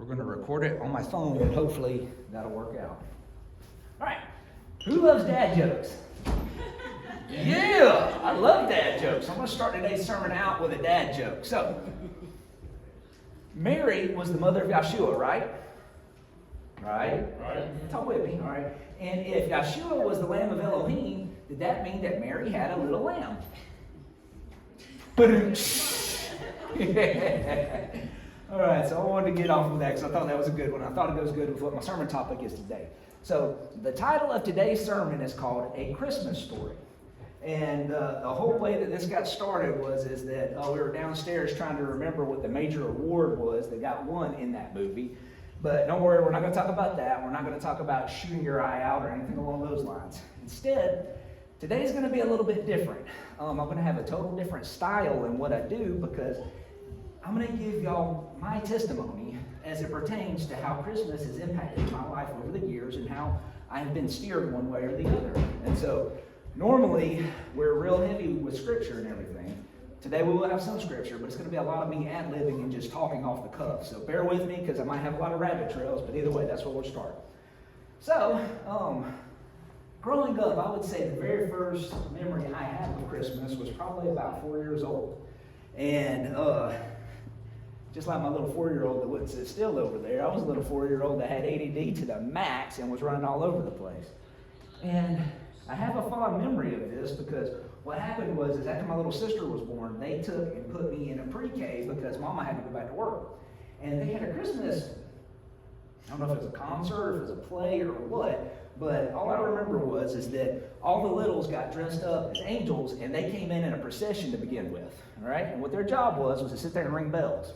We're going to record it on my phone, and hopefully that'll work out. All right. Who loves dad jokes? Yeah, I love dad jokes. I'm going to start today's sermon out with a dad joke. So, Mary was the mother of Yahshua, right? Right? Talk with me, all right? And if Yahshua was the lamb of Elohim, did that mean that Mary had a little lamb? All right, so I wanted to get off of that because I thought that was a good one. I thought it goes good with what my sermon topic is today. So the title of today's sermon is called A Christmas Story. And the whole way that this got started is that we were downstairs trying to remember what the major award was that got won in that movie. But don't worry, we're not going to talk about that. We're not going to talk about shooting your eye out or anything along those lines. Instead, today's going to be a little bit different. I'm going to have a total different style in what I do because I'm going to give y'all my testimony as it pertains to how Christmas has impacted my life over the years and how I have been steered one way or the other. And so normally we're real heavy with scripture and everything. Today we will have some scripture, but it's going to be a lot of me ad-libbing and just talking off the cuff. So bear with me because I might have a lot of rabbit trails, but either way, that's where we'll start. So, growing up, I would say the very first memory I had of Christmas was probably about 4 years old. And just like my little 4-year-old that wouldn't sit still over there, I was a little 4-year-old that had ADD to the max and was running all over the place. And I have a fond memory of this because what happened is after my little sister was born, they took and put me in a pre-K because Mama had to go back to work. And they had a Christmas, I don't know if it was a concert or if it was a play or what, but all I remember is that all the littles got dressed up as angels and they came in a procession to begin with, all right? And what their job was to sit there and ring bells.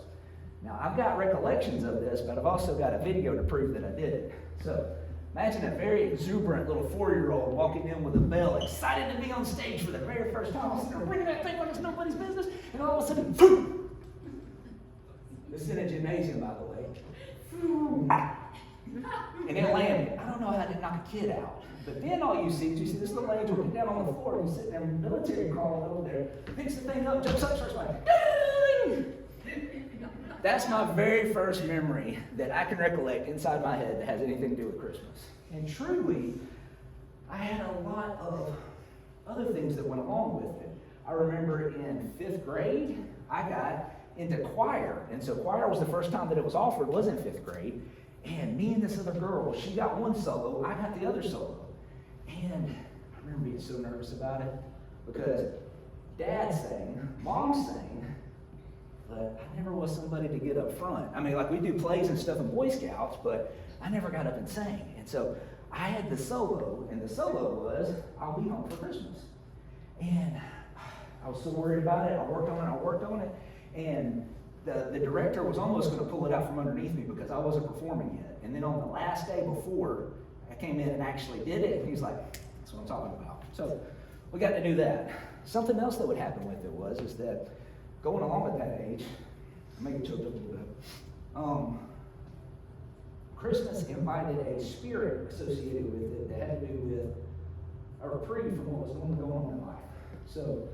Now, I've got recollections of this, but I've also got a video to prove that I did it. So, imagine a very exuberant little 4-year-old walking in with a bell, excited to be on stage for the very first time. I'm sitting there ringing that thing like it's nobody's business, and all of a sudden, boom! This is in a gymnasium, by the way. And it landed. I don't know how to knock a kid out. But then all you see is this little angel get down on the floor and sitting there, military crawling over there, picks the thing up, jumps up, starts like, ding! That's my very first memory that I can recollect inside my head that has anything to do with Christmas. And truly, I had a lot of other things that went along with it. I remember in 5th grade, I got into choir. And so choir was the first time that it was offered, was in 5th grade. And me and this other girl, she got one solo, I got the other solo. And I remember being so nervous about it because Dad sang, Mom sang, but I never was somebody to get up front. I mean, like we do plays and stuff in Boy Scouts, but I never got up and sang. And so I had the solo, and the solo was, I'll be home for Christmas. And I was so worried about it. I worked on it. And the director was almost going to pull it out from underneath me because I wasn't performing yet. And then on the last day before, I came in and actually did it. And he's like, that's what I'm talking about. So we got to do that. Something else that would happen with it is that going along at that age, I make it choked up a little bit. Christmas invited a spirit associated with it that had to do with a reprieve from what was going on in life. So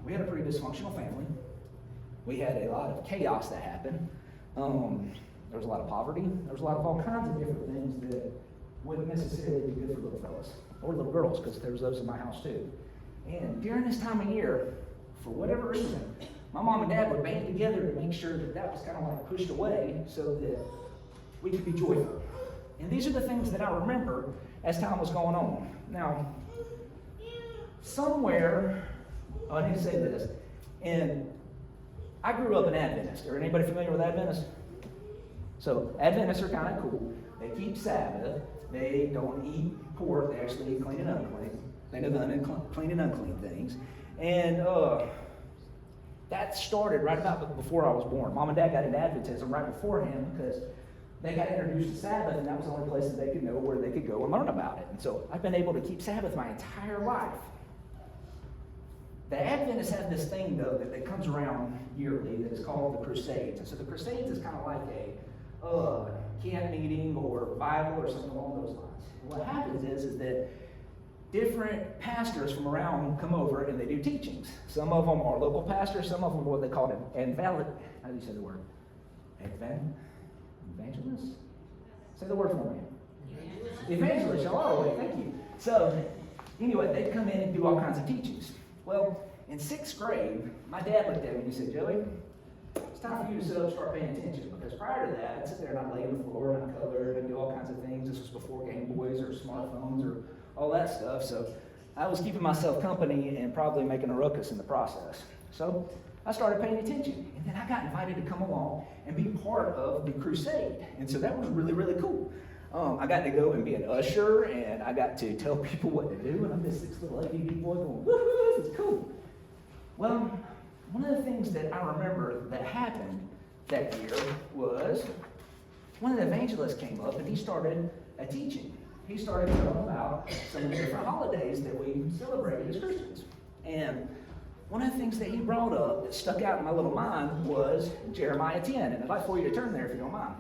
we had a pretty dysfunctional family. We had a lot of chaos that happened. There was a lot of poverty. There was a lot of all kinds of different things that wouldn't necessarily be good for little fellas or little girls, because there was those in my house too. And during this time of year, for whatever reason, my mom and dad would band together to make sure that was kind of like pushed away so that we could be joyful. And these are the things that I remember as time was going on. Now, somewhere, I need to say this, and I grew up an Adventist. Are anybody familiar with Adventists? So Adventists are kind of cool. They keep Sabbath. They don't eat pork. They actually eat clean and unclean. They do clean and unclean things. And that started right about before I was born. Mom and Dad got into Adventism right beforehand because they got introduced to Sabbath, and that was the only place that they could know where they could go and learn about it. And so I've been able to keep Sabbath my entire life. The Adventists have this thing, though, that comes around yearly that is called the Crusades. And so the Crusades is kind of like a camp meeting or Bible or something along those lines. And what happens is that different pastors from around come over and they do teachings. Some of them are local pastors, some of them are what they call how do you say the word? Evangelist? Say the word for me. Evangelist, y'all are awake, thank you. So, anyway, they'd come in and do all kinds of teachings. Well, in 6th grade, my dad looked at me and he said, Joey, it's time for you to sit up and start paying attention, because prior to that, I'd sit there and I'd lay on the floor and I'd color and do all kinds of things. This was before Game Boys or smartphones or all that stuff, so I was keeping myself company and probably making a ruckus in the process. So I started paying attention, and then I got invited to come along and be part of the crusade, and so that was really, really cool. I got to go and be an usher, and I got to tell people what to do, and I'm this 6 little ADD boy going, woohoo, this is cool. Well, one of the things that I remember that happened that year was one of the evangelists came up and he started a teaching. He started telling about some of the different holidays that we celebrated as Christians. And one of the things that he brought up that stuck out in my little mind was Jeremiah 10. And I'd like for you to turn there if you don't mind.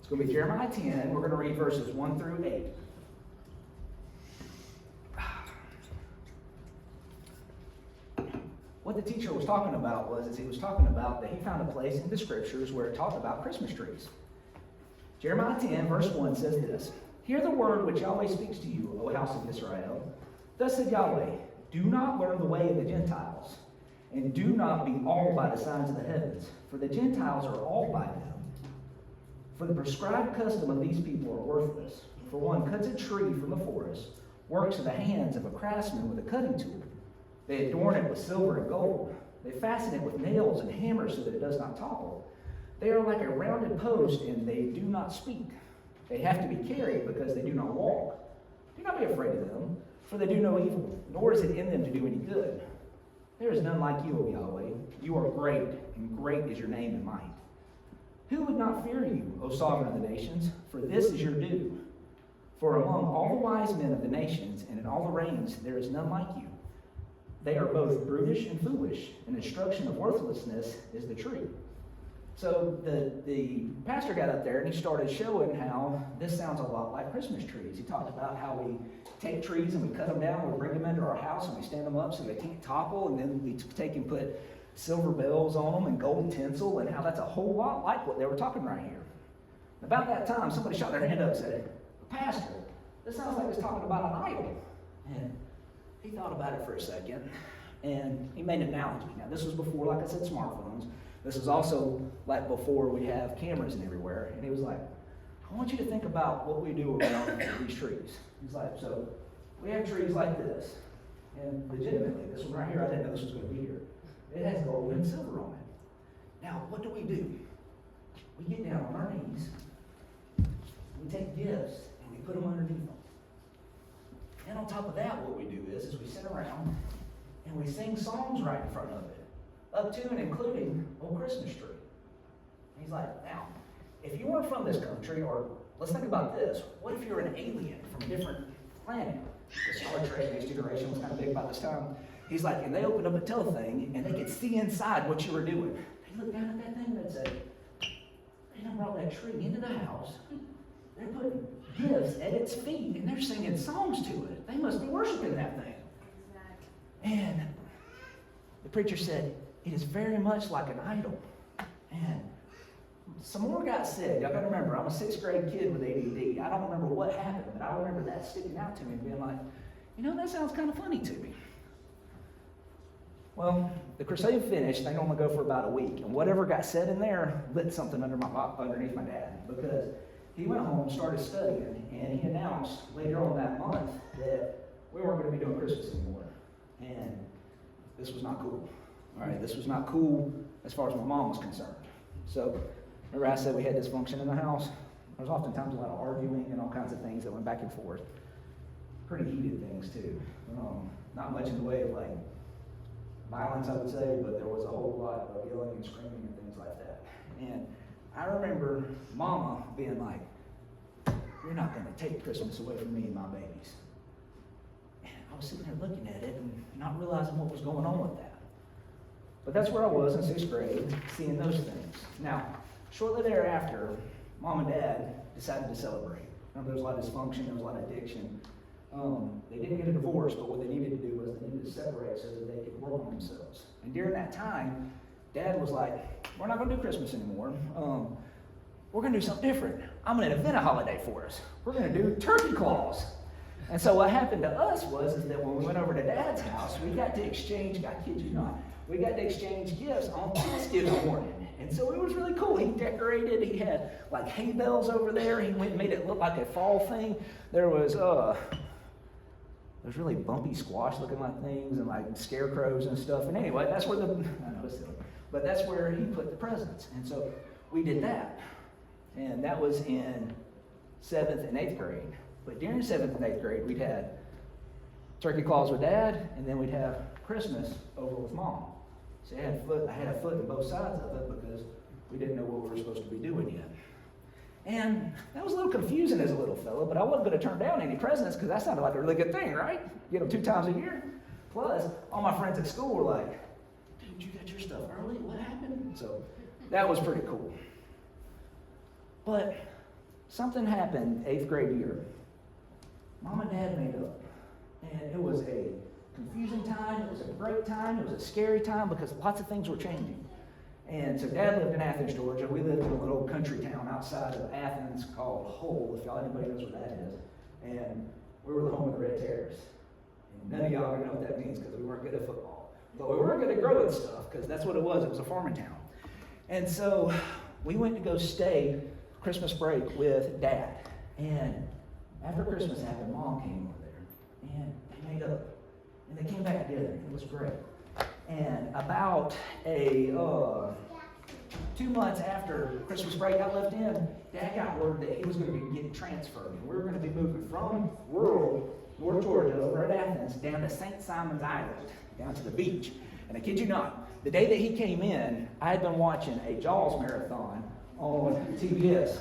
It's going to be Jeremiah 10. We're going to read verses 1 through 8. What the teacher was talking about was he was talking about that he found a place in the scriptures where it talked about Christmas trees. Jeremiah 10, verse 1 says this, Hear the word which Yahweh speaks to you, O house of Israel. Thus said Yahweh, Do not learn the way of the Gentiles, and do not be awed by the signs of the heavens, for the Gentiles are awed by them. For the prescribed custom of these people are worthless. For one cuts a tree from the forest, works in the hands of a craftsman with a cutting tool. They adorn it with silver and gold. They fasten it with nails and hammers so that it does not topple. They are like a rounded post, and they do not speak. They have to be carried because they do not walk. Do not be afraid of them, for they do no evil, nor is it in them to do any good. There is none like you, O Yahweh. You are great, and great is your name and might. Who would not fear you, O sovereign of the nations? For this is your due. For among all the wise men of the nations, and in all the reigns, there is none like you. They are both brutish and foolish. An instruction of worthlessness is the tree. So the pastor got up there and he started showing how this sounds a lot like Christmas trees. He talked about how we take trees and we cut them down, we bring them into our house and we stand them up so they can't topple, and then we take and put silver bells on them and gold tinsel, and how that's a whole lot like what they were talking right here. About that time, somebody shot their hand up and said, Pastor, this sounds like it's talking about an idol. And he thought about it for a second, and he made an analogy. Now, this was before, like I said, smartphones. This is also like before we have cameras and everywhere. And he was like, I want you to think about what we do around these trees. He's like, so we have trees like this. And legitimately, this one right here, I didn't know this was going to be here. It has gold and silver on it. Now, what do? We get down on our knees, we take gifts, and we put them underneath them. And on top of that, what we do is we sit around and we sing songs right in front of it, up to and including Old Christmas Tree. And he's like, now, if you weren't from this country, or let's think about this, what if you're an alien from a different planet? The Star Trek Next Generation was kind of big by this time. He's like, and they opened up a thing and they could see inside what you were doing. They looked down at that thing and they'd say, they done brought that tree into the house. They're putting gifts at its feet and they're singing songs to it. They must be worshiping that thing. And the preacher said, it is very much like an idol. And some more got said. Y'all got to remember, I'm a 6th grade kid with ADD. I don't remember what happened, but I remember that sticking out to me and being like, that sounds kind of funny to me. Well, the crusade finished. They normally go for about a week. And whatever got said in there lit something underneath my dad, because he went home and started studying, and he announced later on that month that we weren't going to be doing Christmas anymore. And this was not cool. All right, this was not cool as far as my mom was concerned. So, remember I said we had dysfunction in the house? There was oftentimes a lot of arguing and all kinds of things that went back and forth. Pretty heated things, too. Not much in the way of, violence, I would say, but there was a whole lot of yelling and screaming and things like that. And I remember Mama being like, you're not going to take Christmas away from me and my babies. And I was sitting there looking at it and not realizing what was going on with that. But that's where I was in 6th grade, seeing those things. Now, shortly thereafter, Mom and Dad decided to celebrate. There was a lot of dysfunction, there was a lot of addiction. They didn't get a divorce, but what they needed to do was they needed to separate so that they could work on themselves. And during that time, Dad was like, we're not going to do Christmas anymore. We're going to do something different. I'm going to invent a holiday for us. We're going to do turkey claws. And so what happened to us is that when we went over to Dad's house, we got to exchange, I kid you not, we got to exchange gifts on Thanksgiving morning. And so it was really cool. He decorated, he had like hay bales over there. He went and made it look like a fall thing. There's really bumpy squash looking like things and like scarecrows and stuff. And anyway, that's where I know it's silly, but that's where he put the presents. And so we did that. And that was in 7th and 8th grade. But during 7th and 8th grade, we'd had turkey claws with Dad, and then we'd have Christmas over with Mom. So I had a foot in both sides of it because we didn't know what we were supposed to be doing yet. And that was a little confusing as a little fellow, but I wasn't going to turn down any presents because that sounded like a really good thing, right? Get them 2 times a year. Plus, all my friends at school were like, dude, you got your stuff early? What happened? So that was pretty cool. But something happened 8th grade year. Mom and Dad made up. And it was a confusing time. It was a great time. It was a scary time because lots of things were changing. And so Dad lived in Athens, Georgia. We lived in a little country town outside of Athens called Hull, if anybody knows what that is. And we were the home of the Red Terrors. And none of y'all are going to know what that means because we weren't good at football. But we weren't good at growing stuff because that's what it was. It was a farming town. And so we went to go stay Christmas break with Dad. And after Christmas happened, Mom came over there. And they made up. And they came back together. It was great. And about 2 months after Christmas break I left in, Dad got word that he was going to be getting transferred. And we were going to be moving from rural North Georgia over at Athens down to St. Simon's Island, down to the beach. And I kid you not, the day that he came in, I had been watching a Jaws marathon on TBS.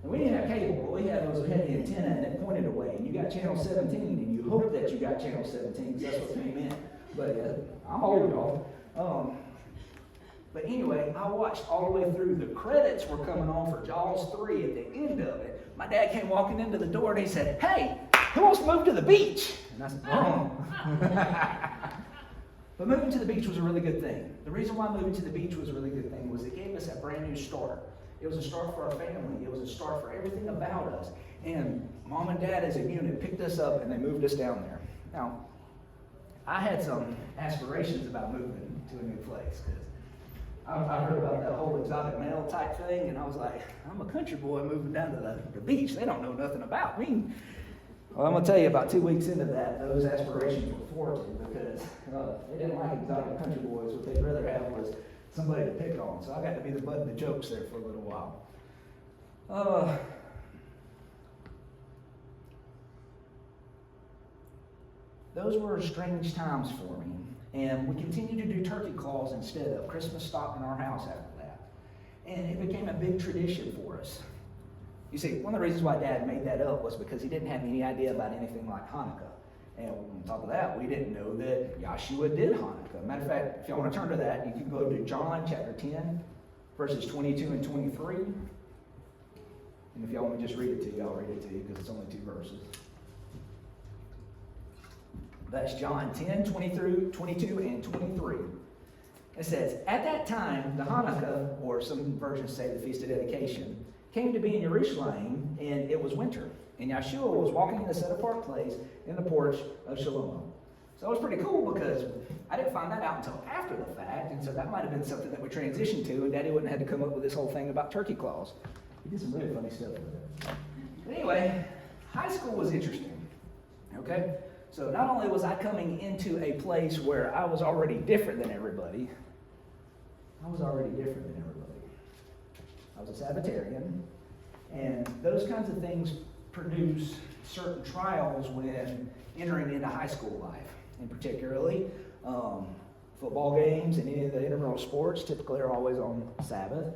And we didn't have cable. What we had was we had the antenna and it pointed away. And you got channel 17 and you hope that you got channel 17 because that's what came in. But I'm old, y'all. But anyway, I watched all the way through. The credits were coming on for Jaws 3 at the end of it. My dad came walking into the door and he said, "Hey, who wants to move to the beach?" And I said, "Oh." But moving to the beach was a really good thing. The reason why moving to the beach was a really good thing was it gave us a brand new start. It was a start for our family. It was a start for everything about us. And Mom and Dad as a unit picked us up and they moved us down there. Now, I had some aspirations about moving to a new place because I heard about that whole exotic male type thing, and I was like, I'm a country boy moving down to the beach. They don't know nothing about me. Well, I'm going to tell you about 2 weeks into that, those aspirations were thwarted because they didn't like exotic country boys. What they'd rather have was somebody to pick on. So I got to be the butt of the jokes there for a little while. Those were strange times for me. And we continued to do turkey claws instead of Christmas stock in our house after that. And it became a big tradition for us. You see, one of the reasons why Dad made that up was because he didn't have any idea about anything like Hanukkah. And on top of that, we didn't know that Yahshua did Hanukkah. Matter of fact, if y'all want to turn to that, you can go to John chapter 10, verses 22 and 23. And if y'all want me to just read it to you, I'll read it to you because it's only 2 verses. That's John 10, 22 and 23. It says, "At that time, the Hanukkah, or some versions say the Feast of Dedication, came to be in Jerusalem, and it was winter. And Yahshua was walking in the set-apart place in the porch of Shalom." So it was pretty cool because I didn't find that out until after the fact, and so that might have been something that we transitioned to, and Daddy wouldn't have had to come up with this whole thing about turkey claws. He did some really funny stuff with it. But anyway, high school was interesting, okay? So not only was I coming into a place where I was already different than everybody, I was a Sabbatarian, and those kinds of things produce certain trials when entering into high school life. And particularly, football games and any of the intramural sports typically are always on Sabbath.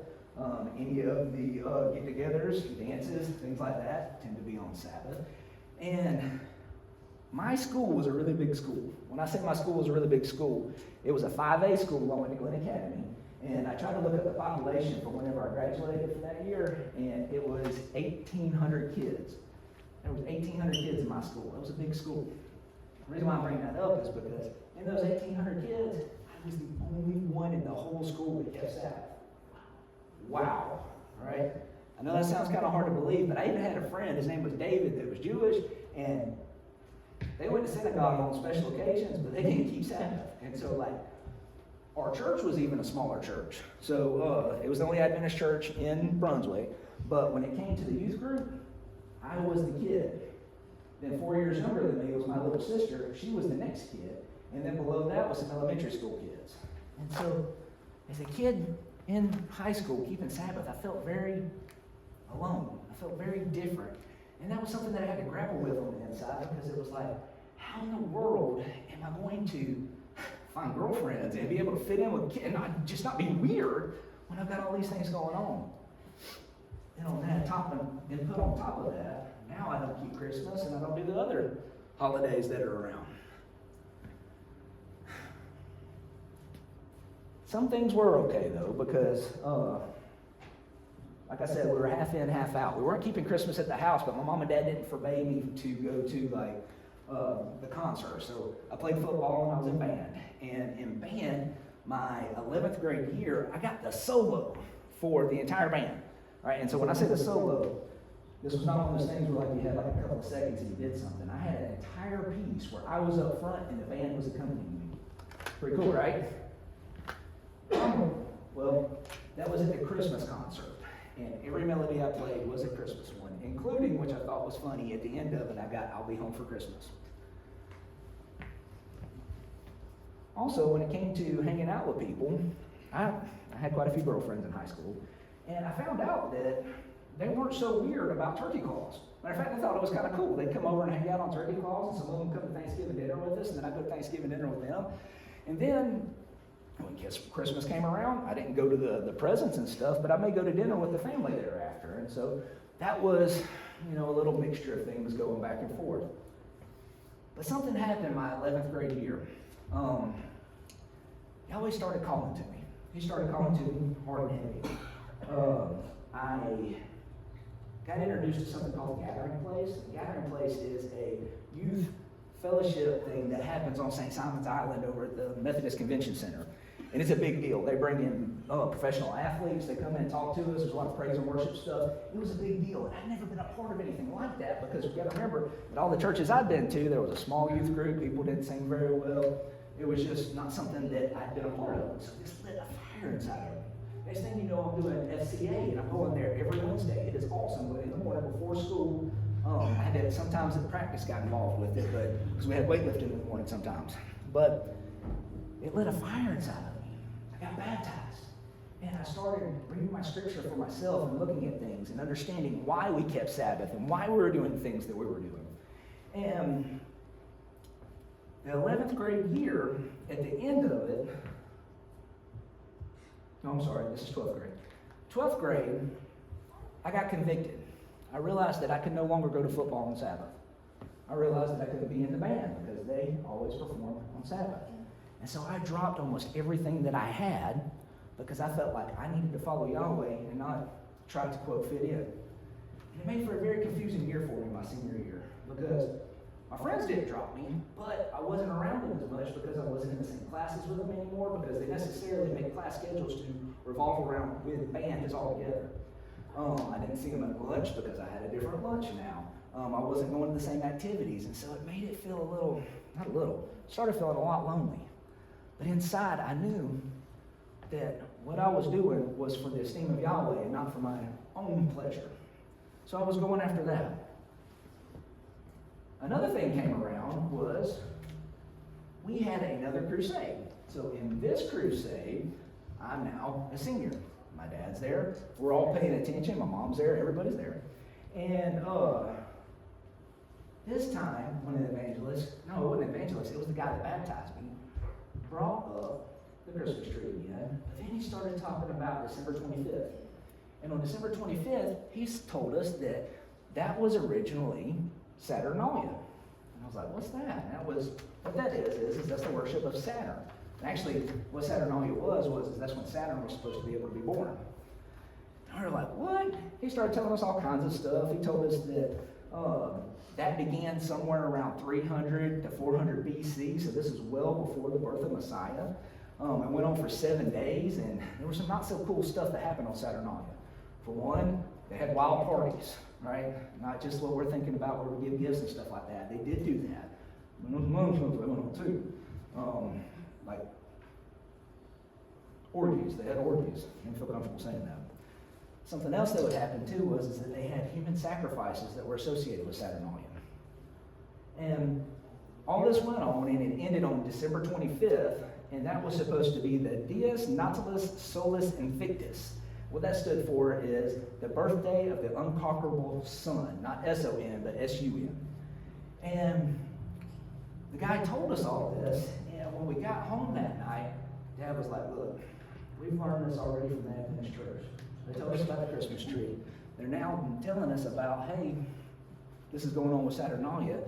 Any of the get-togethers, dances, things like that tend to be on Sabbath. And my school was a really big school. When I say my school was a really big school, it was a 5A school. I went to Glen Academy. And I tried to look up the population for whenever I graduated for that year, and it was 1,800 kids. There was 1,800 kids in my school. It was a big school. The reason why I bring that up is because in those 1,800 kids, I was the only one in the whole school that kept Sabbath. Wow, right? I know that sounds kind of hard to believe, but I even had a friend, his name was David, that was Jewish, and they went to synagogue on special occasions, but they didn't keep Sabbath. And so, like, our church was even a smaller church. So it was the only Adventist church in Brunswick, but when it came to the youth group, I was the kid. Then 4 years younger than me was my little sister. She was the next kid. And then below that was some elementary school kids. And so, as a kid in high school, keeping Sabbath, I felt very alone. I felt very different. And that was something that I had to grapple with on the inside, because it was like, how in the world am I going to find girlfriends and be able to fit in with kids and not be weird when I've got all these things going on? And on that and put on top of that, now I don't keep Christmas and I don't do the other holidays that are around. Some things were okay though, because like I said, we were half in, half out. We weren't keeping Christmas at the house, but my mom and dad didn't forbade me to go to the concert. So I played football and I was in band. And in band, my 11th grade year, I got the solo for the entire band. All right, and so when I say the solo, this was not one of those things where like you had like a couple of seconds and you did something. I had an entire piece where I was up front and the band was accompanying me. Pretty cool, right? Well, that was at the Christmas concert. And every melody I played was a Christmas one, including, which I thought was funny, at the end of it, I got I'll Be Home for Christmas. Also, when it came to hanging out with people, I had quite a few girlfriends in high school, and I found out that they weren't so weird about turkey calls. Matter of fact, I thought it was kind of cool. They'd come over and hang out on turkey calls, and some of them come to Thanksgiving dinner with us, and then I'd go to Thanksgiving dinner with them. And then, when Christmas came around, I didn't go to the presents and stuff, but I may go to dinner with the family thereafter. And so that was, a little mixture of things going back and forth. But something happened in my 11th grade year. Yahweh started calling to me. He started calling to me hard and heavy. I got introduced to something called the Gathering Place. The Gathering Place is a youth fellowship thing that happens on St. Simon's Island over at the Methodist Convention Center. And it's a big deal. They bring in professional athletes. They come in and talk to us. There's a lot of praise and worship stuff. It was a big deal. And I'd never been a part of anything like that, because you've got to remember, at all the churches I'd been to, there was a small youth group. People didn't sing very well. It was just not something that I'd been a part of. So this lit a fire inside of me. Next thing you know, I'm doing FCA, and I'm going there every Wednesday. It is awesome. But in the morning before school, I had to, sometimes the practice got involved with it, but because we had weightlifting in the morning sometimes. But it lit a fire inside of me. I got baptized. And I started reading my scripture for myself and looking at things and understanding why we kept Sabbath and why we were doing things that we were doing. And the 11th grade year, at the end of it, no, I'm sorry, this is 12th grade. 12th grade, I got convicted. I realized that I could no longer go to football on Sabbath. I realized that I couldn't be in the band because they always perform on Sabbath. And so I dropped almost everything that I had because I felt like I needed to follow Yahweh and not try to, quote, fit in. And it made for a very confusing year for me my senior year, because my friends didn't drop me, but I wasn't around them as much because I wasn't in the same classes with them anymore, because they necessarily make class schedules to revolve around with band is all together. I didn't see them at lunch because I had a different lunch now. I wasn't going to the same activities, and so it made it feel started feeling a lot lonely. But inside, I knew that what I was doing was for the esteem of Yahweh and not for my own pleasure. So I was going after that. Another thing came around was we had another crusade. So in this crusade, I'm now a senior. My dad's there. We're all paying attention. My mom's there. Everybody's there. And this time, when an evangelist, no, it wasn't an evangelist, it was the guy that baptized me, brought up the Christmas tree again. But then he started talking about December 25th. And on December 25th, he told us that that was originally Saturnalia. And I was like, what's that? And what that is that's the worship of Saturn. And actually, what Saturnalia was that's when Saturn was supposed to be able to be born. And we were like, what? He started telling us all kinds of stuff. He told us that That began somewhere around 300 to 400 BC, so this is well before the birth of Messiah. It went on for 7 days, and there was some not so cool stuff that happened on Saturnalia. For one, they had wild parties, right? Not just what we're thinking about where we give gifts and stuff like that. They did do that. They went on too. Like orgies. They had orgies. I didn't feel comfortable saying that. Something else that would happen too is that they had human sacrifices that were associated with Saturnalia. And all this went on, and it ended on December 25th, and that was supposed to be the Dies Natalis Solis Invictus. What that stood for is the birthday of the unconquerable sun, not S-O-N, but S-U-N. And the guy told us all this, and when we got home that night, Dad was like, look, we've learned this already from the Adventist church. They told us about the Christmas tree. They're now telling us about, hey, this is going on with Saturnalia.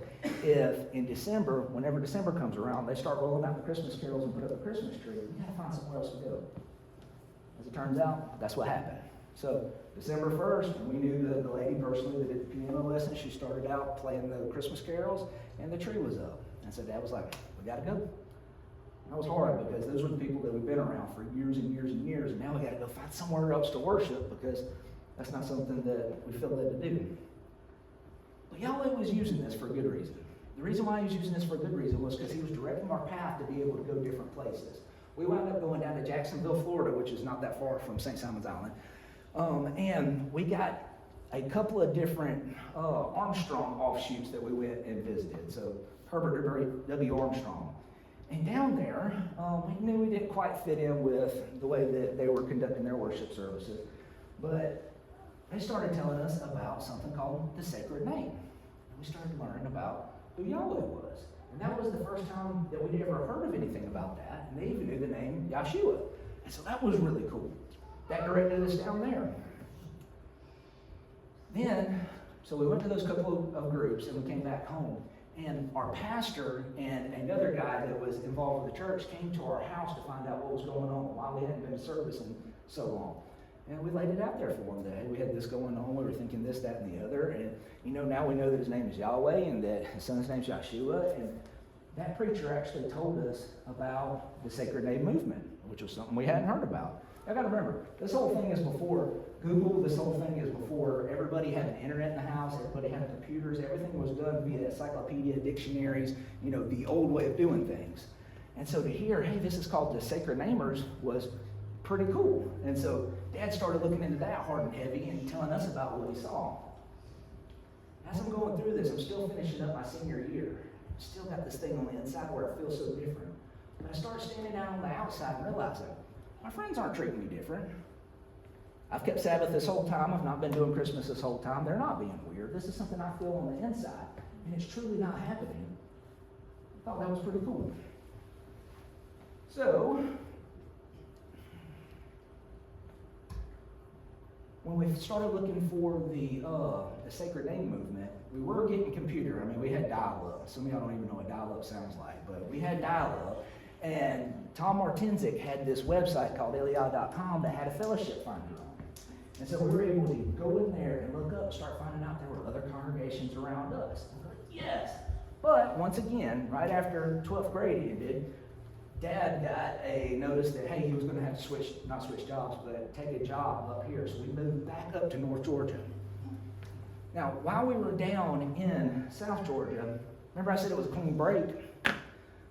If in December, whenever December comes around, they start rolling out the Christmas carols and put up a Christmas tree, we gotta find somewhere else to go. As it turns out, that's what happened. So December 1st, we knew the lady personally that did the piano lesson. She started out playing the Christmas carols, and the tree was up. And so Dad was like, we gotta go. That was hard because those were the people that we've been around for years and years and years, and now we got to go find somewhere else to worship because that's not something that we feel led to do. But Yahweh was using this for a good reason. The reason why he was using this for a good reason was because he was directing our path to be able to go different places. We wound up going down to Jacksonville, Florida, which is not that far from St. Simon's Island, and we got a couple of different Armstrong offshoots that we went and visited. So Herbert W. Armstrong. And down there, we knew we didn't quite fit in with the way that they were conducting their worship services. But they started telling us about something called the sacred name. And we started learning about who Yahweh was. And that was the first time that we'd ever heard of anything about that. And they even knew the name Yahshua. And so that was really cool. That directed us down there. Then, so we went to those couple of groups and we came back home. And our pastor and another guy that was involved with the church came to our house to find out what was going on, why we hadn't been to service in so long. And we laid it out there for him that, hey, we had this going on, we were thinking this, that, and the other. And, now we know that his name is Yahweh and that his son's name is Yahshua. And that preacher actually told us about the Sacred Name movement, which was something we hadn't heard about. I got to remember, this whole thing is before Google. This whole thing is before everybody had an internet in the house. Everybody had computers. Everything was done via encyclopedia, dictionaries, the old way of doing things. And so to hear, hey, this is called the Sacred Namers was pretty cool. And so Dad started looking into that hard and heavy and telling us about what he saw. As I'm going through this, I'm still finishing up my senior year. Still got this thing on the inside where it feels so different. But I started standing out on the outside and realizing, my friends aren't treating me different. I've kept Sabbath this whole time. I've not been doing Christmas this whole time. They're not being weird. This is something I feel on the inside, and it's truly not happening. I thought that was pretty cool. So, when we started looking for the Sacred Name movement, we were getting computer. We had dial-up. Some of y'all don't even know what dial-up sounds like, but we had dial-up. And Tom Martinzik had this website called Eliah.com that had a fellowship finder on it. And so we were able to go in there and look up, start finding out there were other congregations around us. And we're like, yes! But once again, right after 12th grade ended, Dad got a notice that, hey, he was going to have to not switch jobs, but take a job up here. So we moved back up to North Georgia. Now, while we were down in South Georgia, remember I said it was a clean break?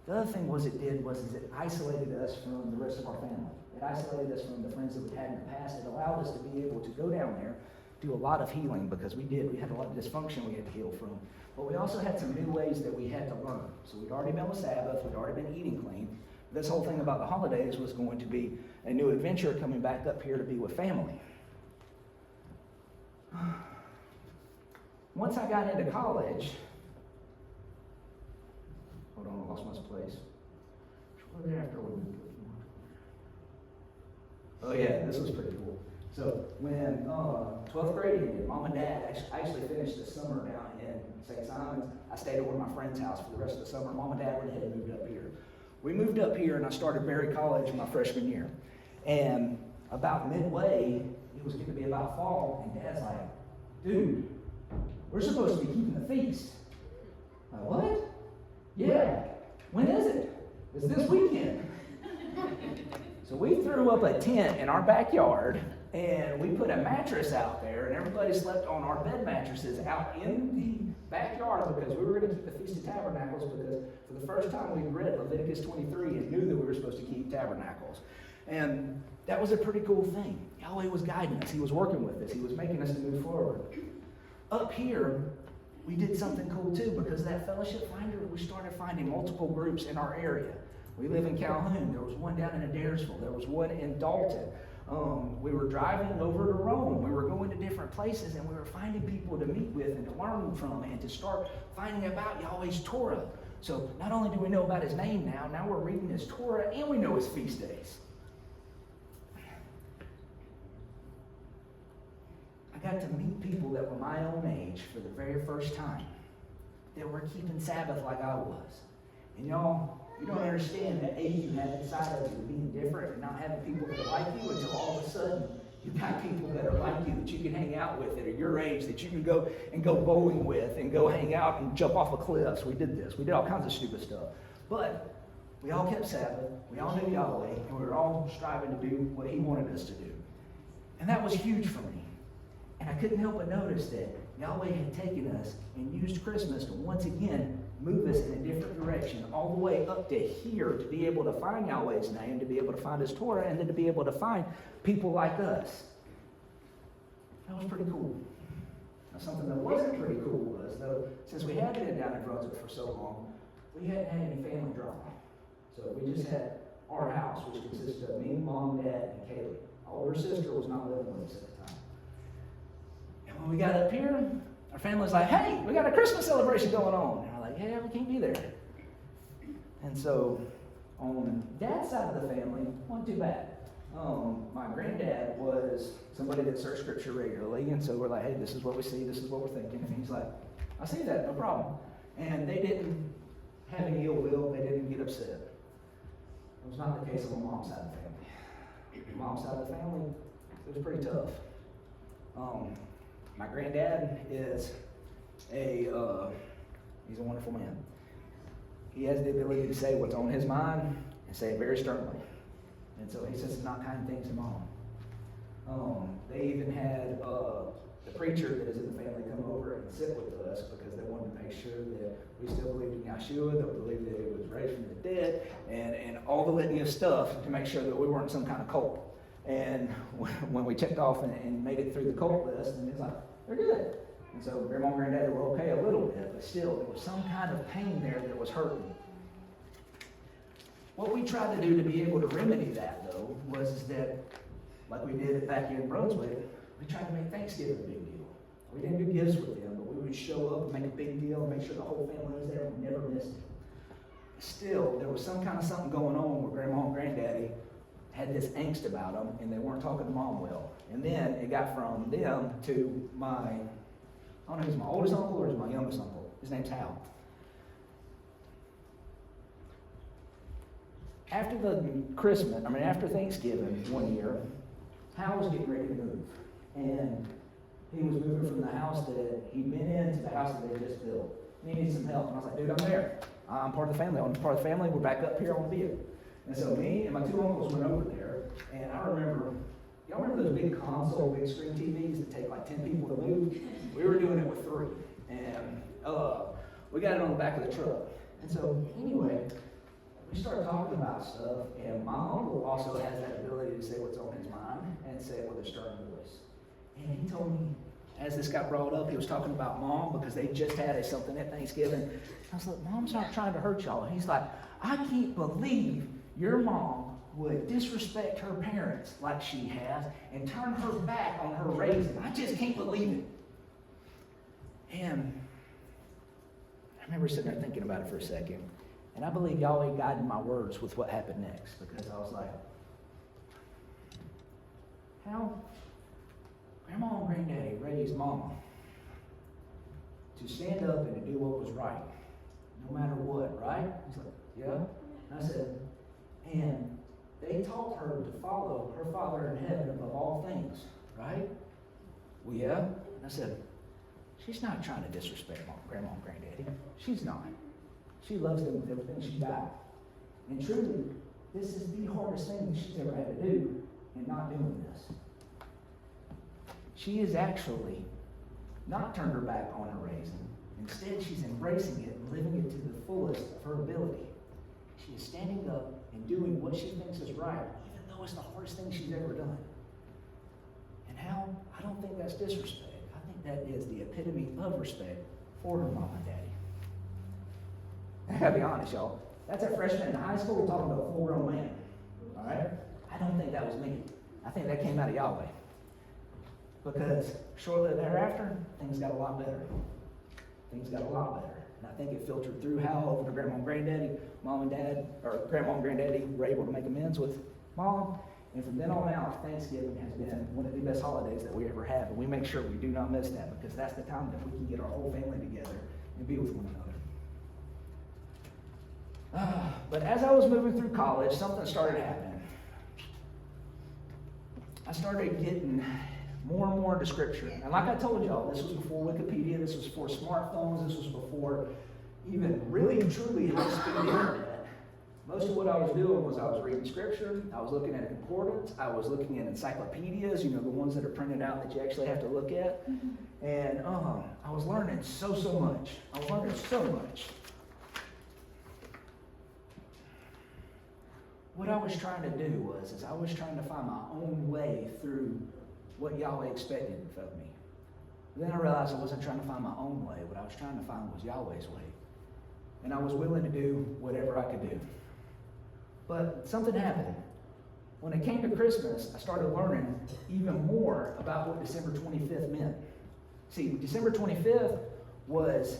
The other thing it isolated us from the rest of our family. It isolated us from the friends that we had in the past. It allowed us to be able to go down there, do a lot of healing, because we had a lot of dysfunction we had to heal from. But we also had some new ways that we had to learn. So we'd already been with Sabbath, we'd already been eating clean. This whole thing about the holidays was going to be a new adventure coming back up here to be with family. Once I got into college, hold on, I lost my place. Oh yeah, this was pretty cool. So when 12th grade ended, Mom and Dad actually finished the summer down in St. Simon's. I stayed over at my friend's house for the rest of the summer. Mom and Dad went ahead and moved up here. We moved up here and I started Berry College in my freshman year. And about midway, it was going to be about fall, and Dad's like, dude, we're supposed to be keeping the feast. Yeah. When is it? It's this weekend. So we threw up a tent in our backyard, and we put a mattress out there, and everybody slept on our bed mattresses out in the backyard because we were going to keep the Feast of Tabernacles, because for the first time we read Leviticus 23 and knew that we were supposed to keep tabernacles. And that was a pretty cool thing. Yahweh was guiding us. He was working with us. He was making us to move forward. Up here, we did something cool too, because of that fellowship finder, we started finding multiple groups in our area. We live in Calhoun. There was one down in Adairsville. There was one in Dalton. We were driving over to Rome. We were going to different places, and we were finding people to meet with and to learn from and to start finding about Yahweh's Torah. So not only do we know about his name now we're reading his Torah and we know his feast days. I got to meet people that were my own age for the very first time, that were keeping Sabbath like I was. And y'all, you don't understand that age you have inside of you, being different and not having people that are like you, until all of a sudden you've got people that are like you that you can hang out with that are your age, that you can go bowling with and go hang out and jump off of cliffs. We did this. We did all kinds of stupid stuff. But we all kept Sabbath. We all knew Yahweh, and we were all striving to do what he wanted us to do. And that was huge for me. And I couldn't help but notice that Yahweh had taken us and used Christmas to once again move us in a different direction, all the way up to here, to be able to find Yahweh's name, to be able to find his Torah, and then to be able to find people like us. That was pretty cool. Now, something that wasn't pretty cool was, though, since we had been down in Brunswick for so long, we hadn't had any family drama. So we just had our house, which consisted of me, mom, dad, and Kaylee. Our older sister was not living with us at the time. And when we got up here, our family was like, hey, we got a Christmas celebration going on. And I'm like, yeah, we can't be there. And so on dad's side of the family, wasn't too bad. My granddad was somebody that searched scripture regularly, and so we're like, hey, this is what we see, this is what we're thinking. And he's like, I see that, no problem. And they didn't have any ill will, they didn't get upset. It was not the case on my mom's side of the family. My mom's side of the family, it was pretty tough. My granddad is he's a wonderful man. He has the ability to say what's on his mind and say it very sternly. And so he says not kind things to mom. They even had the preacher that is in the family come over and sit with us because they wanted to make sure that we still believed in Yahshua, that we believed that he was raised from the dead, and all the litany of stuff to make sure that we weren't some kind of cult. And when we checked off and made it through the cult list, and he's like, they're good. And so Grandma and Granddad were okay a little bit, but still there was some kind of pain there that was hurting. What we tried to do to be able to remedy that, though, was that, like we did back in Brunswick, we tried to make Thanksgiving a big deal. We didn't do gifts with them, but we would show up and make a big deal and make sure the whole family was there and we never missed it. Still, there was some kind of something going on where Grandma and Granddaddy had this angst about them, and they weren't talking to Mom well. And then it got from them to I don't know if he's my oldest uncle or he's my youngest uncle. His name's Hal. After Thanksgiving one year, Hal was getting ready to move. And he was moving from the house that he'd been in to the house that they just built. And he needed some help. And I was like, dude, I'm there. I'm part of the family. I'm part of the family. We're back up here on the view. And so me and my two uncles went over there. And I remember, y'all remember those big console, big screen TVs that take like 10 people to move? We were doing it with 3. And we got it on the back of the truck. And so anyway, we started talking about stuff, and my uncle also has that ability to say what's on his mind and say it with a stern voice. And he told me, as this got brought up, he was talking about Mom because they just had something at Thanksgiving. I was like, Mom's not trying to hurt y'all. And he's like, I can't believe your mom would disrespect her parents like she has and turn her back on her raising. I just can't believe it. And I remember sitting there thinking about it for a second. And I believe Yahweh guided my words with what happened next, because I was like, how Grandma and Granddaddy raised Mama to stand up and to do what was right, no matter what, right? He's like, yeah. And I said, and they taught her to follow her Father in heaven above all things, right? Well, yeah. And I said, she's not trying to disrespect Grandma and Granddaddy. She's not. She loves them with everything she's got. And truly, this is the hardest thing that she's ever had to do in not doing this. She has actually not turned her back on her raising. Instead, she's embracing it and living it to the fullest of her ability. She is standing up and doing what she thinks is right, even though it's the hardest thing she's ever done. And how? I don't think that's disrespect. I think that is the epitome of respect for her mom and daddy. I gotta be honest, y'all. That's a freshman in high school. We're talking about a full-grown man. All right? I don't think that was me. I think that came out of Yahweh. Because shortly thereafter, things got a lot better. Things got a lot better. And I think it filtered through how over to grandma and granddaddy, mom and dad, or grandma and granddaddy were able to make amends with mom. And from then on out, Thanksgiving has been one of the best holidays that we ever have. And we make sure we do not miss that, because that's the time that we can get our whole family together and be with one another. But as I was moving through college, something started happening. I started getting more and more into Scripture. And like I told y'all, this was before Wikipedia, this was before smartphones, this was before even really truly high-speed internet. Most of what I was doing was I was reading Scripture, I was looking at concordance, I was looking at encyclopedias, the ones that are printed out that you actually have to look at. And I was learning so much. I was learning so much. What I was trying to do was I was trying to find my own way through what Yahweh expected of me. Then I realized I wasn't trying to find my own way. What I was trying to find was Yahweh's way. And I was willing to do whatever I could do. But something happened. When it came to Christmas, I started learning even more about what December 25th meant. See, December 25th was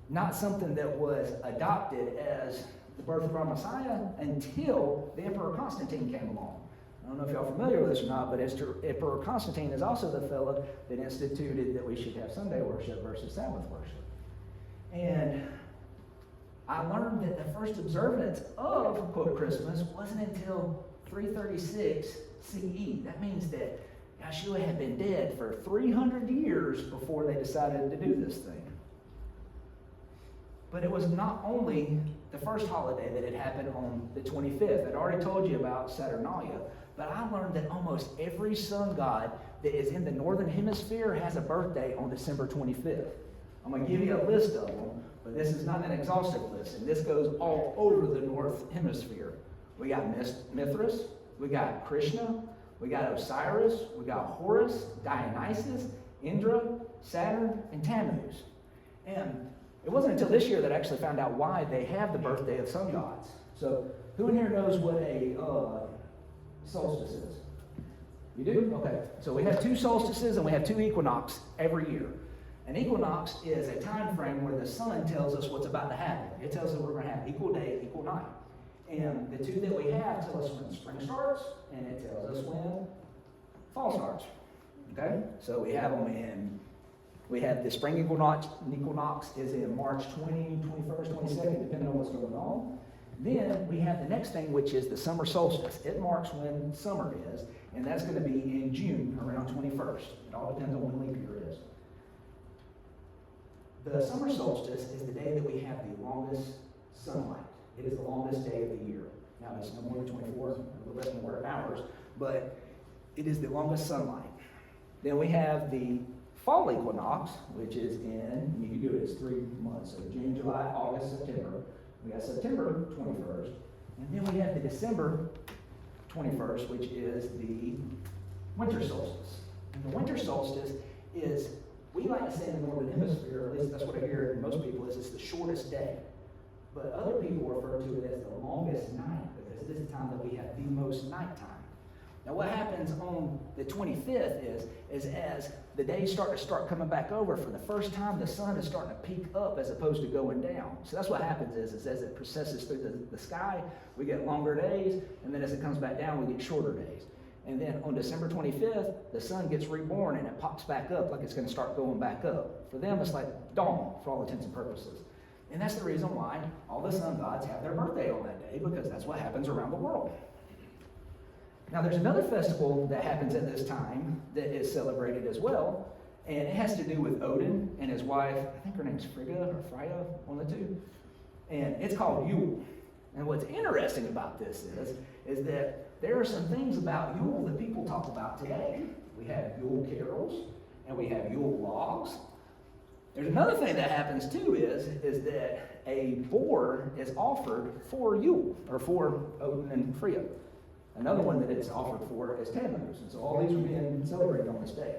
not something that was adopted as the birth of our Messiah until the Emperor Constantine came along. I don't know if y'all are familiar with this or not, but Emperor Constantine is also the fellow that instituted that we should have Sunday worship versus Sabbath worship. And I learned that the first observance of, quote, Christmas wasn't until 336 CE. That means that Yahshua had been dead for 300 years before they decided to do this thing. But it was not only the first holiday that had happened on the 25th. I'd already told you about Saturnalia, but I learned that almost every sun god that is in the northern hemisphere has a birthday on December 25th. I'm going to give you a list of them, but this is not an exhaustive list, and this goes all over the north hemisphere. We got Mithras, we got Krishna, we got Osiris, we got Horus, Dionysus, Indra, Saturn, and Tammuz. And it wasn't until this year that I actually found out why they have the birthday of sun gods. So, who in here knows what a solstice is? You do? Okay. So we have 2 solstices and we have 2 equinoxes every year. An equinox is a time frame where the sun tells us what's about to happen. It tells us we're going to have equal day, equal night. And the 2 that we have tell us when spring starts, and it tells us when fall starts. Okay? So we have them we have the spring equinox is in March 20, 21st, 22nd, depending on what's going on. Then we have the next thing, which is the summer solstice. It marks when summer is, and that's going to be in June, around 21st. It all depends on when leap year is. The summer solstice is the day that we have the longest sunlight. It is the longest day of the year. Now, it's no more than 24, a little less than 4 hours, but it is the longest sunlight. Then we have the fall equinox, which is you can do it as 3 months, so June, July, August, September. We got September 21st, and then we have the December 21st, which is the winter solstice. And the winter solstice is, we like to say in the northern hemisphere, at least that's what I hear in most people, is it's the shortest day. But other people refer to it as the longest night, because it is the time that we have the most nighttime. Now what happens on the 25th is as the days start coming back over, for the first time the sun is starting to peak up as opposed to going down. So that's what happens is as it processes through the sky, we get longer days, and then as it comes back down, we get shorter days. And then on December 25th, the sun gets reborn and it pops back up like it's going to start going back up. For them, it's like dawn for all intents and purposes. And that's the reason why all the sun gods have their birthday on that day, because that's what happens around the world. Now, there's another festival that happens at this time that is celebrated as well, and it has to do with Odin and his wife. I think her name's Frigga or Freya, one of the two. And it's called Yule. And what's interesting about this is that there are some things about Yule that people talk about today. We have Yule carols, and we have Yule logs. There's another thing that happens too is that a boar is offered for Yule, or for Odin and Freya. Another one that it's offered for is Tammuz. And so all these are being celebrated on this day.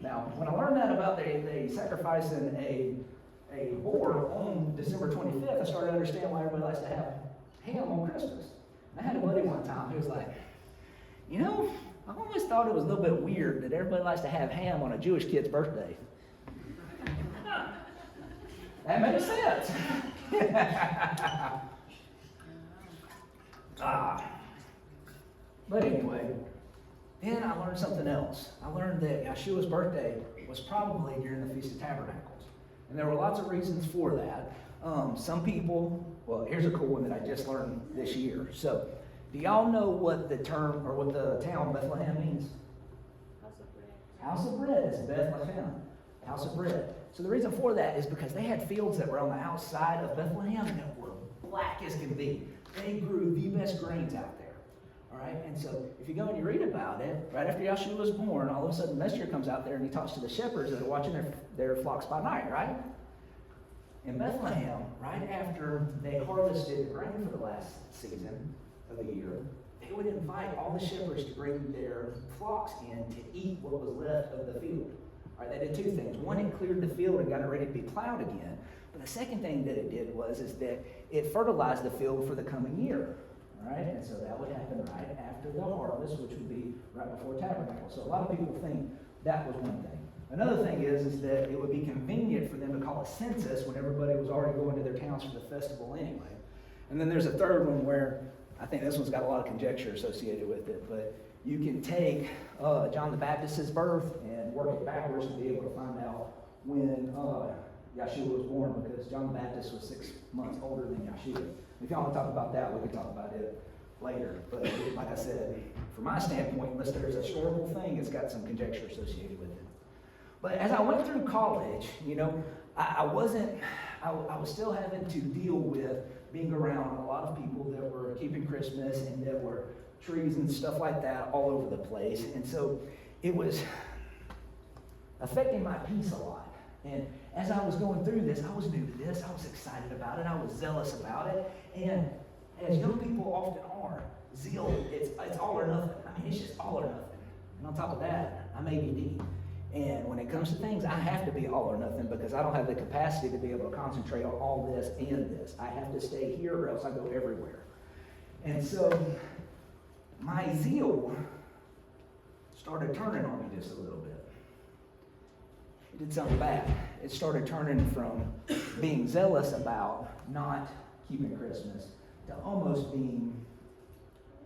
Now, when I learned that about they sacrificing a boar on December 25th, I started to understand why everybody likes to have ham on Christmas. And I had a buddy one time who was like, you know, I always thought it was a little bit weird that everybody likes to have ham on a Jewish kid's birthday. That makes sense. But anyway, then I learned something else. I learned that Yeshua's birthday was probably during the Feast of Tabernacles. And there were lots of reasons for that. Some people, well, here's a cool one that I just learned this year. So, do y'all know what the term, or what the town Bethlehem means? House of bread. House of bread is Bethlehem. House of bread. So the reason for that is because they had fields that were on the outside of Bethlehem that were black as can be. They grew the best grains out there. All right? And so if you go and you read about it, right after Yeshua was born, all of a sudden the messenger comes out there and he talks to the shepherds that are watching their flocks by night, right? In Bethlehem, right after they harvested the grain for the last season of the year, they would invite all the shepherds to bring their flocks in to eat what was left of the field. All right, they did two things. One, it cleared the field and got it ready to be plowed again. But the second thing that it did is that it fertilized the field for the coming year. All right, and so that would happen right after the harvest, which would be right before Tabernacle. So a lot of people think that was one thing. Another thing is that it would be convenient for them to call a census when everybody was already going to their towns for the festival anyway. And then there's a third one where I think this one's got a lot of conjecture associated with it, but you can take John the Baptist's birth and work it backwards to be able to find out when Yeshua was born, because John the Baptist was 6 months older than Yeshua. If y'all want to talk about that, we can talk about it later. But like I said, from my standpoint, unless there's a historical thing, it's got some conjecture associated with it. But as I went through college, you know, I was still having to deal with being around a lot of people that were keeping Christmas and that were trees and stuff like that all over the place. And so it was affecting my peace a lot. And as I was going through this, I was new to this. I was excited about it. I was zealous about it. And as young people often are, zeal, it's all or nothing. I mean, it's just all or nothing. And on top of that, I'm ADD. And when it comes to things, I have to be all or nothing because I don't have the capacity to be able to concentrate on all this and this. I have to stay here or else I go everywhere. And so my zeal started turning on me just a little bit. It did something bad. It started turning from being zealous about not keeping Christmas to almost being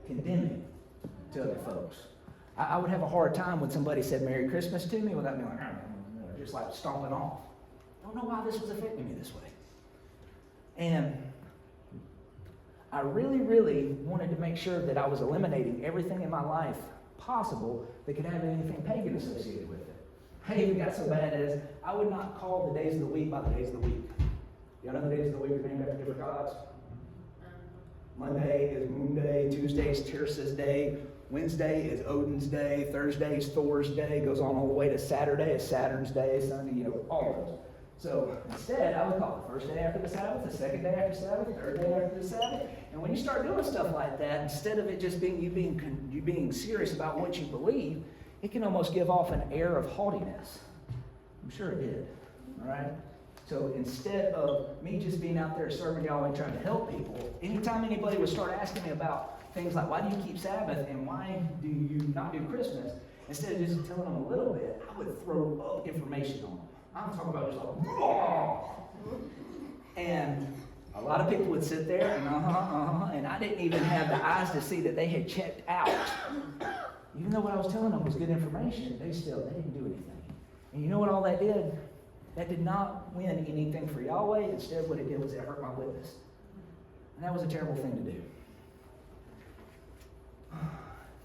condemning to other folks. I would have a hard time when somebody said Merry Christmas to me without me like, just like stomping off. I don't know why this was affecting me this way. And I really, really wanted to make sure that I was eliminating everything in my life possible that could have anything pagan associated with it. Hey, it got so bad as I would not call the days of the week by the days of the week. Y'all know the days of the week are named after different gods? Monday is Moon Day, Tuesday is Tirsa's Day, Wednesday is Odin's Day, Thursday is Thor's Day, goes on all the way to Saturday is Saturn's Day, Sunday, all of those. So instead, I would call the first day after the Sabbath, the second day after Sabbath, the third day after the Sabbath. And when you start doing stuff like that, instead of it just being you being serious about what you believe, it can almost give off an air of haughtiness. I'm sure it did. All right? So instead of me just being out there serving Yahweh and trying to help people, anytime anybody would start asking me about things like, why do you keep Sabbath and why do you not do Christmas, instead of just telling them a little bit, I would throw up information on them. I'm talking about just like, raw. And a lot of people would sit there and and I didn't even have the eyes to see that they had checked out. Even though what I was telling them was good information, they didn't do anything. And you know what all that did? That did not win anything for Yahweh. Instead, what it did was it hurt my witness. And that was a terrible thing to do.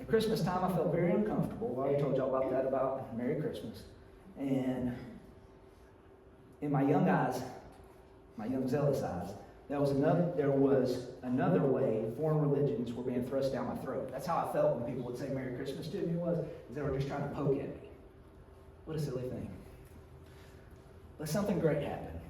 At Christmas time, I felt very uncomfortable. I already told y'all about that, about Merry Christmas. And in my young eyes, my young zealous eyes, there was another way foreign religions were being thrust down my throat. That's how I felt when people would say Merry Christmas to me is they were just trying to poke at me. What a silly thing. But something great happened.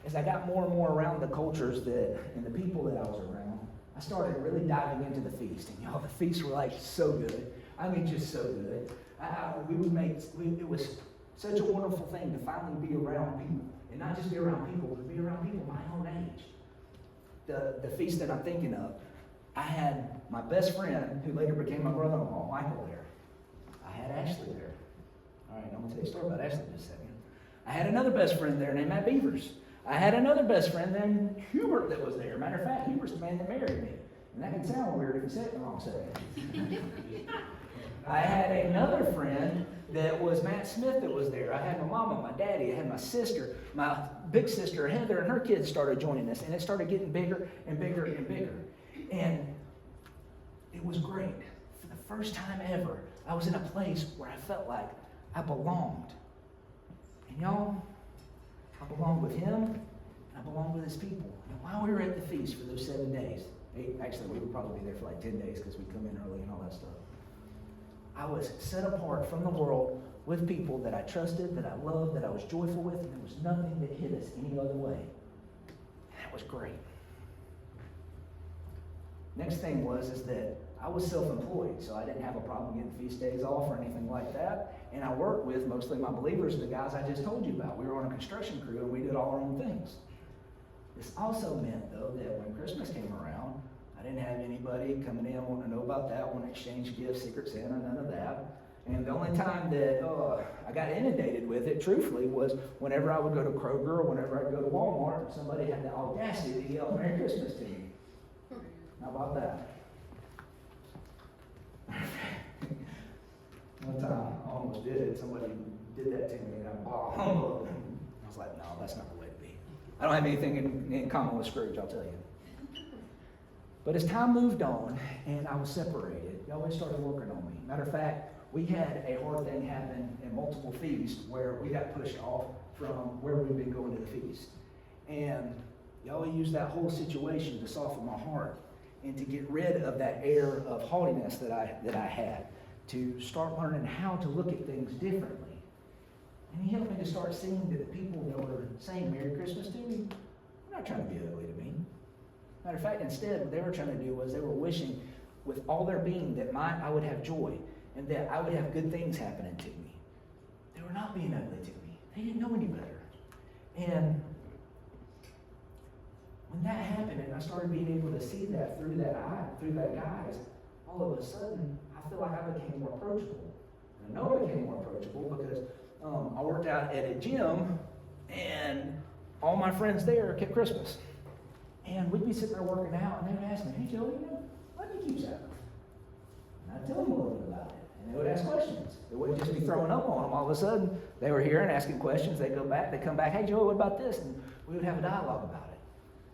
As I got more and more around the cultures and the people that I was around, I started really diving into the feast. And y'all, the feasts were like so good. I mean, just so good. It was such a wonderful thing to finally be around people. And not just be around people, but be around people my own age. The feast that I'm thinking of, I had my best friend, who later became my brother-in-law, Michael, there. I had Ashley there. All right, I'm going to tell you a story about Ashley in just a second. I had another best friend there named Matt Beavers. I had another best friend named Hubert that was there. Matter of fact, Hubert's the man that married me. And that can sound weird if you say it the wrong setting. I had another friend that was Matt Smith that was there. I had my mama, my daddy, I had my sister, my big sister Heather, and her kids started joining us. And it started getting bigger and bigger and bigger. And it was great. For the first time ever, I was in a place where I felt like I belonged. And y'all, I belonged with him, and I belonged with his people. And while we were at the feast for those 7 days, actually we would probably be there for like 10 days because we'd come in early and all that stuff. I was set apart from the world with people that I trusted, that I loved, that I was joyful with, and there was nothing that hit us any other way. And that was great. Next thing is that I was self-employed, so I didn't have a problem getting feast days off or anything like that. And I worked with mostly my believers, the guys I just told you about. We were on a construction crew and we did all our own things. This also meant, though, that when Christmas came around, I didn't have anybody coming in wanting to know about that, want to exchange gifts, Secret Santa, none of that. And the only time that I got inundated with it, truthfully, was whenever I would go to Kroger or whenever I'd go to Walmart and somebody had the audacity to yell Merry Christmas to me. How about that? One time I almost did it. Somebody did that to me and I was like, no, that's not the way to be. I don't have anything in common with Scrooge, I'll tell you. But as time moved on and I was separated, Yahweh started working on me. Matter of fact, we had a hard thing happen in multiple feasts where we got pushed off from where we've been going to the feast. And Yahweh used that whole situation to soften my heart and to get rid of that air of haughtiness that I had, to start learning how to look at things differently. And he helped me to start seeing that the people that were saying Merry Christmas to me, they're not trying to be ugly to me. Matter of fact, instead, what they were trying to do was they were wishing with all their being that I would have joy and that I would have good things happening to me. They were not being ugly to me. They didn't know any better. And when that happened and I started being able to see that through that guise, all of a sudden, I feel like I became more approachable. And I know I became more approachable because I worked out at a gym and all my friends there kept Christmas. And we'd be sitting there working out and they would ask me, hey Joey, why do you keep Sabbath? And I'd tell them a little bit about it. And they would ask questions. It wouldn't just be throwing up on them. All of a sudden, they were here and asking questions. They'd go back, they'd come back, hey Joey, what about this? And we would have a dialogue about it.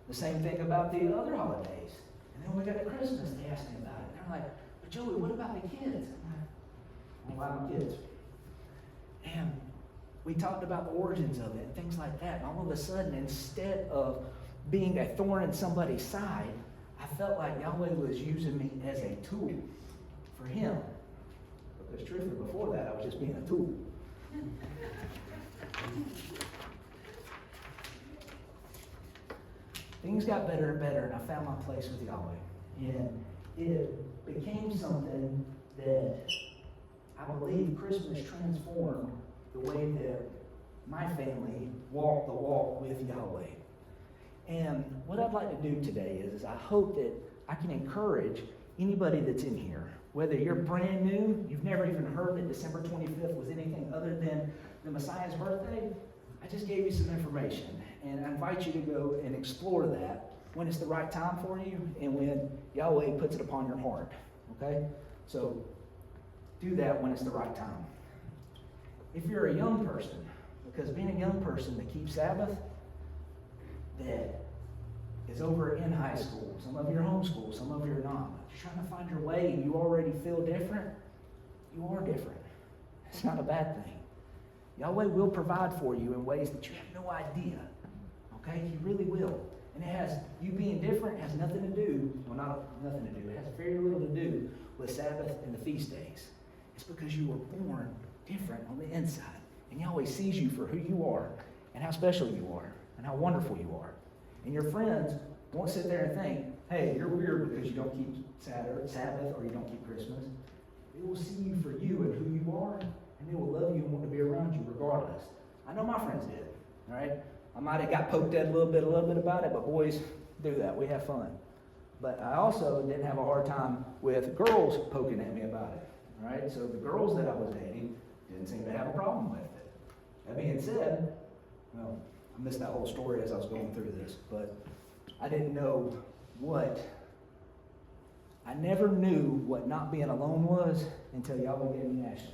The same thing about the other holidays. And then when we got to Christmas, they asked me about it. And they're like, but Joey, what about the kids? I'm like, well, why my kids? And we talked about the origins of it and things like that. And all of a sudden, instead of being a thorn in somebody's side, I felt like Yahweh was using me as a tool for him. Because truthfully, before that, I was just being a tool. Things got better and better, and I found my place with Yahweh. And it became something that I believe Christmas transformed the way that my family walked the walk with Yahweh. And what I'd like to do today is I hope that I can encourage anybody that's in here, whether you're brand new, you've never even heard that December 25th was anything other than the Messiah's birthday, I just gave you some information. And I invite you to go and explore that when it's the right time for you and when Yahweh puts it upon your heart. Okay? So do that when it's the right time. If you're a young person, because being a young person that keeps Sabbath, that is over in high school, some of you are homeschooled, some of you are not. You're trying to find your way and you already feel different, you are different. It's not a bad thing. Yahweh will provide for you in ways that you have no idea. Okay? He really will. And it has, you being different has nothing to do, well, not nothing to do, it has very little to do with Sabbath and the feast days. It's because you were born different on the inside. And Yahweh sees you for who you are, and how special you are, and how wonderful you are. And your friends won't sit there and think, hey, you're weird because you don't keep Sabbath or you don't keep Christmas. They will see you for you and who you are, and they will love you and want to be around you regardless. I know my friends did, all right? I might have got poked at a little bit about it, but boys do that. We have fun. But I also didn't have a hard time with girls poking at me about it, all right? So the girls that I was dating didn't seem to have a problem with it. That being said, well, I missed that whole story as I was going through this, but I didn't know I never knew what not being alone was until Yahweh gave me Ashley.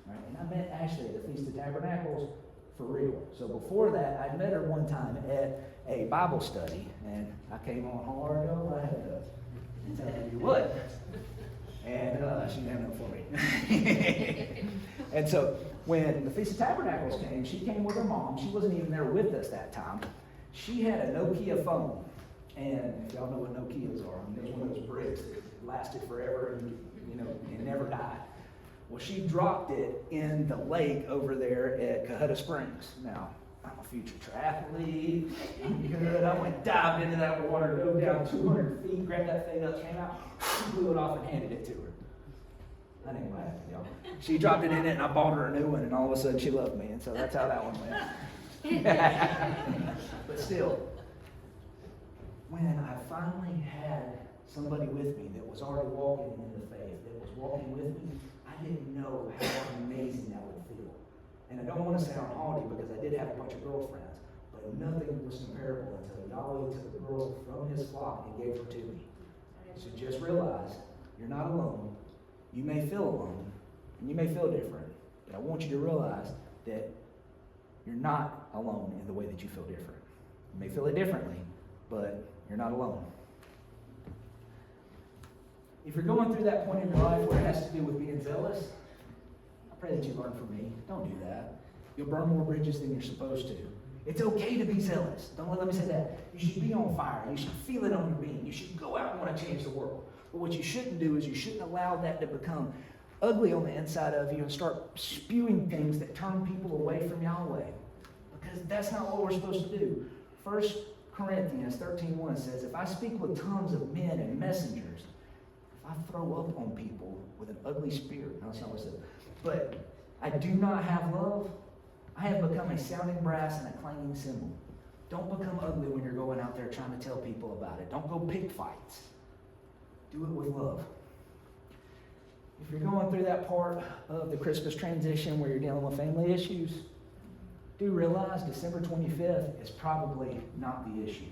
Right? And I met Ashley at the Feast of Tabernacles for real. So before that, I met her one time at a Bible study, and I came on hard. I had to tell you what. And she didn't have nothing for me. And so when the Feast of Tabernacles came, she came with her mom. She wasn't even there with us that time. She had a Nokia phone. And if y'all know what Nokias are, I mean, there's one of those bricks that lasted forever and, it never died. Well, she dropped it in the lake over there at Cohutta Springs. Now, I'm a future triathlete. I'm good. I went dived into that water, dove down 200 feet, grabbed that thing up, came out, blew it off, and handed it to her. That ain't what happened, y'all. She dropped it in it, and I bought her a new one, and all of a sudden she loved me, and so that's how that one went. But still, when I finally had somebody with me that was already walking in the faith, that was walking with me, I didn't know how amazing that would feel. And I don't want to sound haughty because I did have a bunch of girlfriends, but nothing was comparable until Yahweh took a girl from his flock and gave her to me. So just realize you're not alone. You may feel alone, and you may feel different, but I want you to realize that you're not alone in the way that you feel different. You may feel it differently, but you're not alone. If you're going through that point in your life where it has to do with being zealous, I pray that you learn from me. Don't do that. You'll burn more bridges than you're supposed to. It's okay to be zealous. Don't let me say that. You should be on fire. You should feel it on your being. You should go out and want to change the world. But what you shouldn't do is you shouldn't allow that to become ugly on the inside of you and start spewing things that turn people away from Yahweh. Because that's not what we're supposed to do. 1 Corinthians 13:1 says, if I speak with tongues of men and messengers, if I throw up on people with an ugly spirit, no, that's not what it says, but I do not have love, I have become a sounding brass and a clanging cymbal. Don't become ugly when you're going out there trying to tell people about it. Don't go pick fights. Do it with love. If you're going through that part of the Christmas transition where you're dealing with family issues, do realize December 25th is probably not the issue.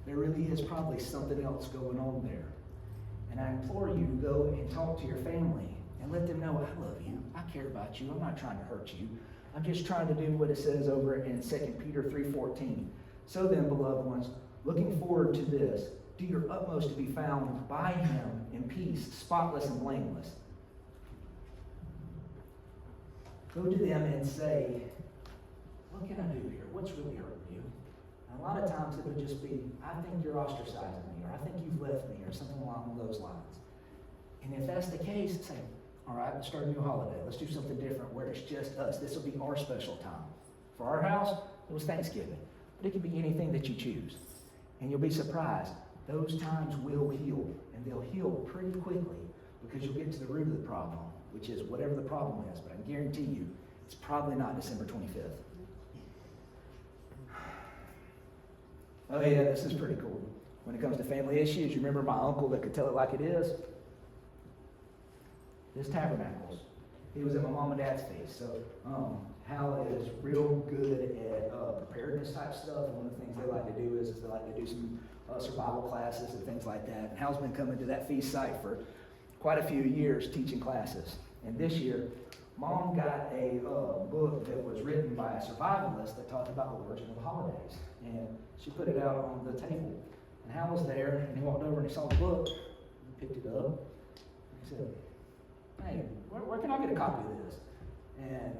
There really is probably something else going on there. And I implore you to go and talk to your family and let them know, I love you. I care about you. I'm not trying to hurt you. I'm just trying to do what it says over in 2 Peter 3:14. So then, beloved ones, looking forward to this, do your utmost to be found by him in peace, spotless and blameless. Go to them and say, what can I do here? What's really hurting you? And a lot of times it would just be, I think you're ostracizing me, or I think you've left me, or something along those lines. And if that's the case, say, all right, let's start a new holiday. Let's do something different where it's just us. This will be our special time. For our house, it was Thanksgiving. But it can be anything that you choose. And you'll be surprised. Those times will heal. And they'll heal pretty quickly because you'll get to the root of the problem, which is whatever the problem is. But I guarantee you, it's probably not December 25th. Oh yeah, this is pretty cool. When it comes to family issues, you remember my uncle that could tell it like it is? This Tabernacles. He was at my mom and dad's feast. So Hal is real good at preparedness type stuff. And one of the things they like to do is they like to do some survival classes and things like that. And Hal's been coming to that feast site for quite a few years teaching classes. And this year, Mom got a book that was written by a survivalist that talked about the origin of the holidays. And she put it out on the table. And Hal was there, and he walked over and he saw the book. He picked it up. He said, hey, where can I get a copy of this? And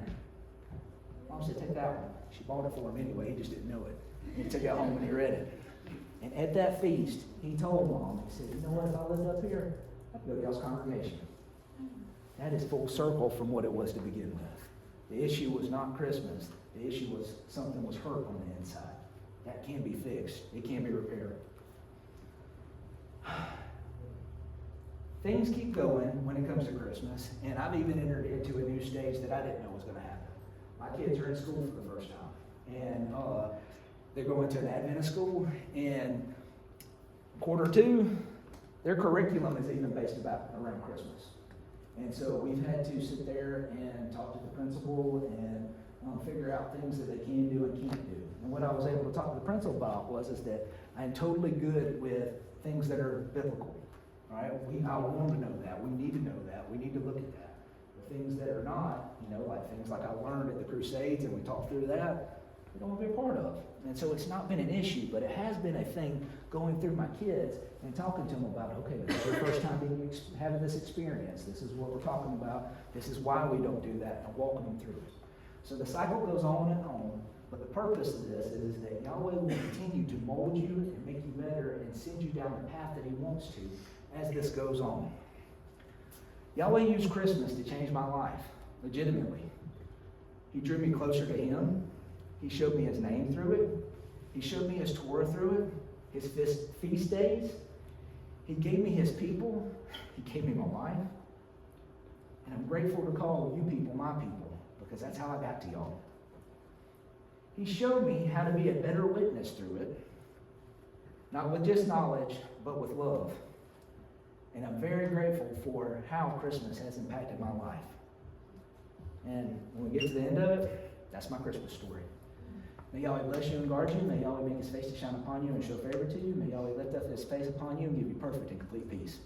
Mom said, take that one. She bought it for him anyway. He just didn't know it. He took it home when he read it. And at that feast, he told Mom, he said, you know what, if I lived up here, I'd go to y'all's congregation. That is full circle from what it was to begin with. The issue was not Christmas. The issue was something was hurt on the inside. That can be fixed. It can be repaired. Things keep going when it comes to Christmas, and I've even entered into a new stage that I didn't know was going to happen. My kids are in school for the first time, and they're going to an Adventist school, and Q2, their curriculum is even based around Christmas. And so we've had to sit there and talk to the principal and figure out things that they can do and can't do. And what I was able to talk to the principal about was that I'm totally good with things that are biblical. All right? I want to know that. We need to know that. We need to look at that. The things that are not, like things like I learned at the Crusades and we talked through that, we don't want to be a part of. And so it's not been an issue, but it has been a thing going through my kids and talking to them about, okay, this is their first time having this experience. This is what we're talking about. This is why we don't do that, and walking them through it. So the cycle goes on and on, but the purpose of this is that Yahweh will continue to mold you and make you better and send you down the path that he wants to as this goes on. Yahweh used Christmas to change my life, legitimately. He drew me closer to him. He showed me his name through it. He showed me his Torah through it, his feast days. He gave me his people. He gave me my life. And I'm grateful to call you people my people, because that's how I got to y'all. He showed me how to be a better witness through it, not with just knowledge, but with love. And I'm very grateful for how Christmas has impacted my life. And when we get to the end of it, that's my Christmas story. May Yahweh bless you and guard you. May Yahweh make his face to shine upon you and show favor to you. May Yahweh lift up his face upon you and give you perfect and complete peace.